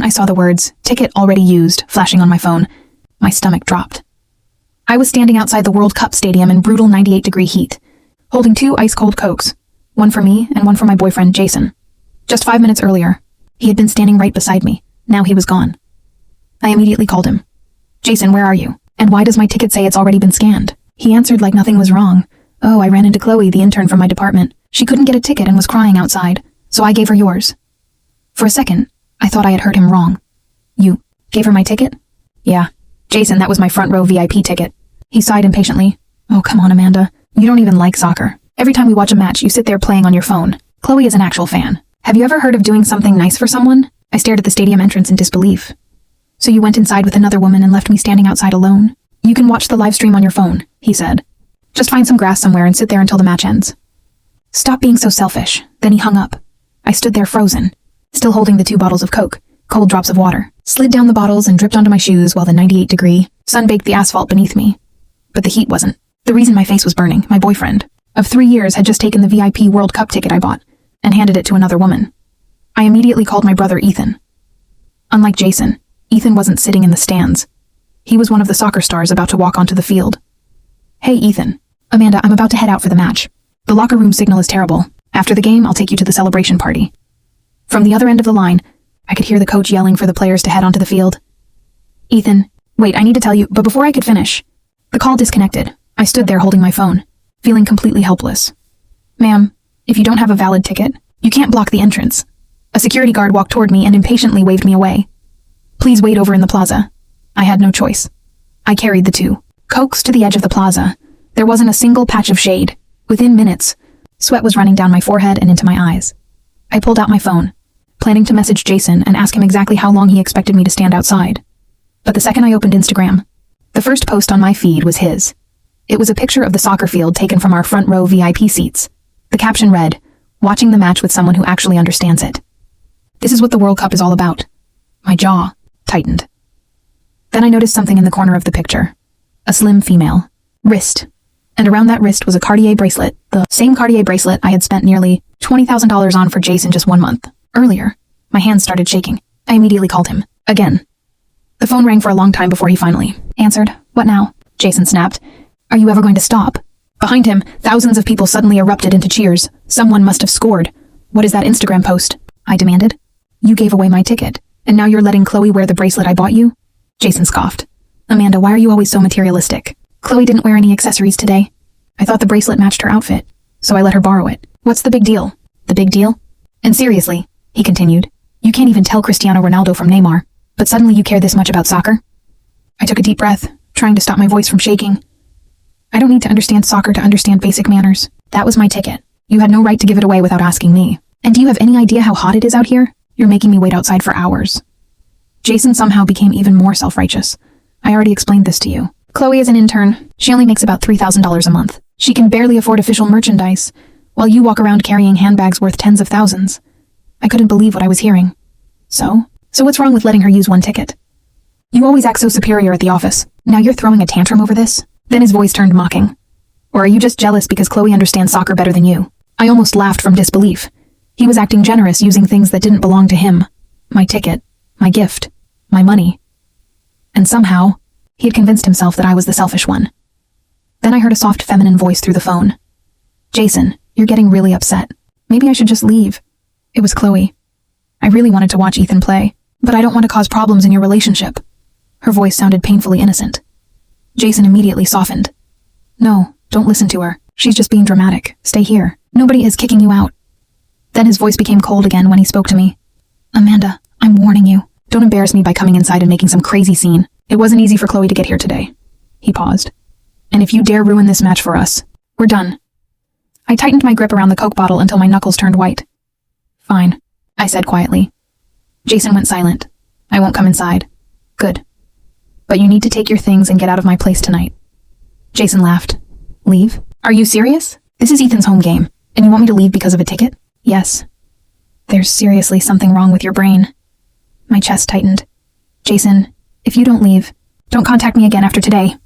I saw the words, "Ticket already used," flashing on my phone. My stomach dropped. I was standing outside the World Cup stadium in brutal 98-degree heat, holding 2 ice-cold Cokes, one for me and one for my boyfriend, Jason. Just 5 minutes earlier, he had been standing right beside me. Now he was gone. I immediately called him. "Jason, where are you? And why does my ticket say it's already been scanned?" He answered like nothing was wrong. "Oh, I ran into Chloe, the intern from my department. She couldn't get a ticket and was crying outside, so I gave her yours." For a second, I thought I had heard him wrong. "You gave her my ticket?" "Yeah. Jason, that was my front row VIP ticket." He sighed impatiently. "Oh, come on, Amanda. You don't even like soccer. Every time we watch a match, you sit there playing on your phone. Chloe is an actual fan. Have you ever heard of doing something nice for someone?" I stared at the stadium entrance in disbelief. "So you went inside with another woman and left me standing outside alone? You can watch the live stream on your phone," he said. "Just find some grass somewhere and sit there until the match ends." "Stop being so selfish." Then he hung up. I stood there frozen, still holding the 2 bottles of Coke. Cold drops of water slid down the bottles and dripped onto my shoes while the 98-degree sun baked the asphalt beneath me. But the heat wasn't. The reason my face was burning, my boyfriend, of 3 years, had just taken the VIP World Cup ticket I bought and handed it to another woman. I immediately called my brother Ethan. Unlike Jason, Ethan wasn't sitting in the stands. He was one of the soccer stars about to walk onto the field. "Hey, Ethan. Amanda, I'm about to head out for the match. The locker room signal is terrible. After the game, I'll take you to the celebration party." From the other end of the line, I could hear the coach yelling for the players to head onto the field. "Ethan, wait, I need to tell you," but before I could finish, the call disconnected. I stood there holding my phone, feeling completely helpless. "Ma'am, if you don't have a valid ticket, you can't block the entrance." A security guard walked toward me and impatiently waved me away. "Please wait over in the plaza." I had no choice. I carried the 2 Cokes to the edge of the plaza. There wasn't a single patch of shade. Within minutes, sweat was running down my forehead and into my eyes. I pulled out my phone, planning to message Jason and ask him exactly how long he expected me to stand outside. But the second I opened Instagram, the first post on my feed was his. It was a picture of the soccer field taken from our front row VIP seats. The caption read, "Watching the match with someone who actually understands it." This is what the World Cup is all about. My jaw tightened. Then I noticed something in the corner of the picture. A slim female. Wrist. And around that wrist was a Cartier bracelet, the same Cartier bracelet I had spent nearly $20,000 on for Jason just 1 month earlier. My hands started shaking. I immediately called him. Again. The phone rang for a long time before he finally answered. "What now?" Jason snapped. "Are you ever going to stop?" Behind him, thousands of people suddenly erupted into cheers. Someone must have scored. "What is that Instagram post?" I demanded. "You gave away my ticket, and now you're letting Chloe wear the bracelet I bought you?" Jason scoffed. "Amanda, why are you always so materialistic? Chloe didn't wear any accessories today. I thought the bracelet matched her outfit, so I let her borrow it. What's the big deal?" "The big deal? And seriously," he continued, "you can't even tell Cristiano Ronaldo from Neymar, but suddenly you care this much about soccer?" I took a deep breath, trying to stop my voice from shaking. "I don't need to understand soccer to understand basic manners. That was my ticket. You had no right to give it away without asking me. And do you have any idea how hot it is out here? You're making me wait outside for hours." Jason somehow became even more self-righteous. "I already explained this to you. Chloe is an intern. She only makes about $3,000 a month. She can barely afford official merchandise, while you walk around carrying handbags worth tens of thousands." I couldn't believe what I was hearing. So what's wrong with letting her use 1 ticket? "You always act so superior at the office. Now you're throwing a tantrum over this?" Then his voice turned mocking. "Or are you just jealous because Chloe understands soccer better than you?" I almost laughed from disbelief. He was acting generous, using things that didn't belong to him. My ticket, my gift, my money. And somehow, he had convinced himself that I was the selfish one. Then I heard a soft feminine voice through the phone. "Jason, you're getting really upset. Maybe I should just leave." It was Chloe. "I really wanted to watch Ethan play, but I don't want to cause problems in your relationship." Her voice sounded painfully innocent. Jason immediately softened. "No, don't listen to her. She's just being dramatic. Stay here. Nobody is kicking you out." Then his voice became cold again when he spoke to me. "Amanda, I'm warning you. Don't embarrass me by coming inside and making some crazy scene. It wasn't easy for Chloe to get here today." He paused. "And if you dare ruin this match for us, we're done." I tightened my grip around the Coke bottle until my knuckles turned white. "Fine," I said quietly. Jason went silent. "I won't come inside." "Good. But you need to take your things and get out of my place tonight." Jason laughed. "Leave? Are you serious? This is Ethan's home game, and you want me to leave because of a ticket?" "Yes." "There's seriously something wrong with your brain." My chest tightened. "Jason, if you don't leave, don't contact me again after today."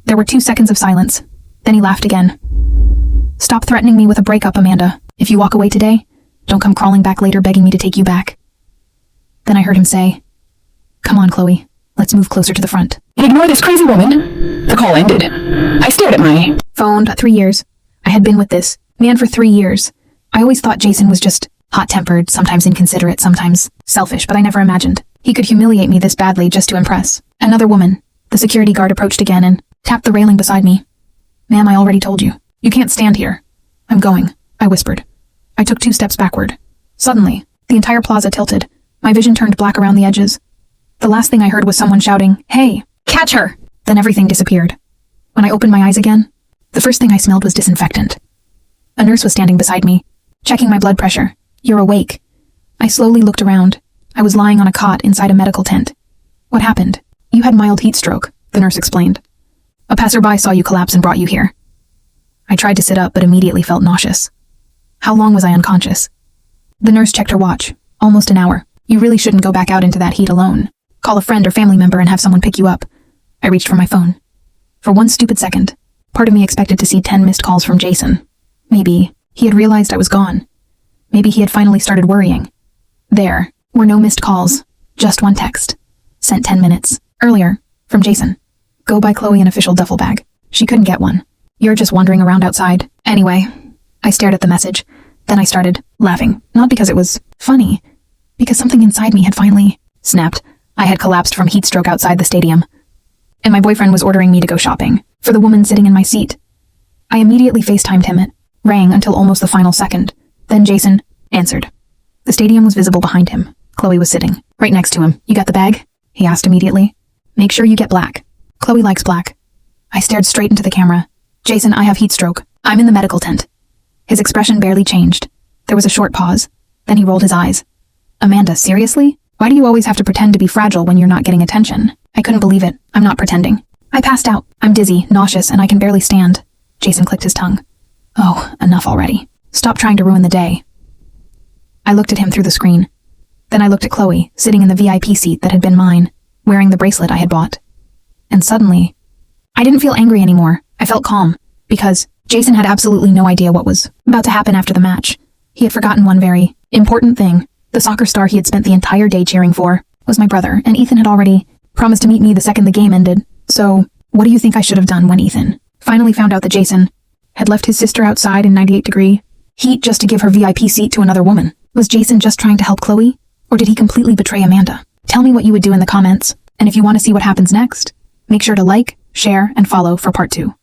There were 2 seconds of silence. Then he laughed again. "Stop threatening me with a breakup, Amanda. If you walk away today, don't come crawling back later begging me to take you back." Then I heard him say, Come on, Chloe. Let's move closer to the front. Ignore this crazy woman. The call ended. I stared at my phone. 3 years. I had been with this man for 3 years. I always thought Jason was just hot-tempered, sometimes inconsiderate, sometimes selfish, but I never imagined he could humiliate me this badly just to impress another woman. The security guard approached again and tapped the railing beside me. Ma'am, I already told you. You can't stand here. I'm going, I whispered. I took 2 steps backward. Suddenly, the entire plaza tilted. My vision turned black around the edges. The last thing I heard was someone shouting, "Hey, catch her!" Then everything disappeared. When I opened my eyes again, the first thing I smelled was disinfectant. A nurse was standing beside me, checking my blood pressure. "You're awake." I slowly looked around. I was lying on a cot inside a medical tent. "What happened?" "You had mild heat stroke," the nurse explained. "A passerby saw you collapse and brought you here." I tried to sit up but immediately felt nauseous. How long was I unconscious? The nurse checked her watch. "Almost an hour. You really shouldn't go back out into that heat alone. Call a friend or family member and have someone pick you up." I reached for my phone. For one stupid second, part of me expected to see 10 missed calls from Jason. Maybe he had realized I was gone. Maybe he had finally started worrying. There were no missed calls, just one text. Sent 10 minutes earlier, from Jason. "Go buy Chloe an official duffel bag. She couldn't get one. You're just wandering around outside." Anyway, I stared at the message. Then I started laughing. Not because it was funny, because something inside me had finally snapped. I had collapsed from heat stroke outside the stadium, and my boyfriend was ordering me to go shopping for the woman sitting in my seat. I immediately FaceTimed him. It rang until almost the final second. Then Jason answered. The stadium was visible behind him. Chloe was sitting right next to him. "You got the bag?" he asked immediately. "Make sure you get black. Chloe likes black." I stared straight into the camera. "Jason, I have heat stroke. I'm in the medical tent." His expression barely changed. There was a short pause. Then he rolled his eyes. "Amanda, seriously? Why do you always have to pretend to be fragile when you're not getting attention?" I couldn't believe it. "I'm not pretending. I passed out. I'm dizzy, nauseous, and I can barely stand." Jason clicked his tongue. "Oh, enough already. Stop trying to ruin the day." I looked at him through the screen. Then I looked at Chloe, sitting in the VIP seat that had been mine, wearing the bracelet I had bought. And suddenly, I didn't feel angry anymore. I felt calm, because Jason had absolutely no idea what was about to happen after the match. He had forgotten one very important thing. The soccer star he had spent the entire day cheering for was my brother, and Ethan had already promised to meet me the second the game ended. So, what do you think I should have done when Ethan finally found out that Jason had left his sister outside in 98-degree heat just to give her VIP seat to another woman? Was Jason just trying to help Chloe? Or did he completely betray Amanda? Tell me what you would do in the comments, and if you want to see what happens next, make sure to like, share, and follow for part 2.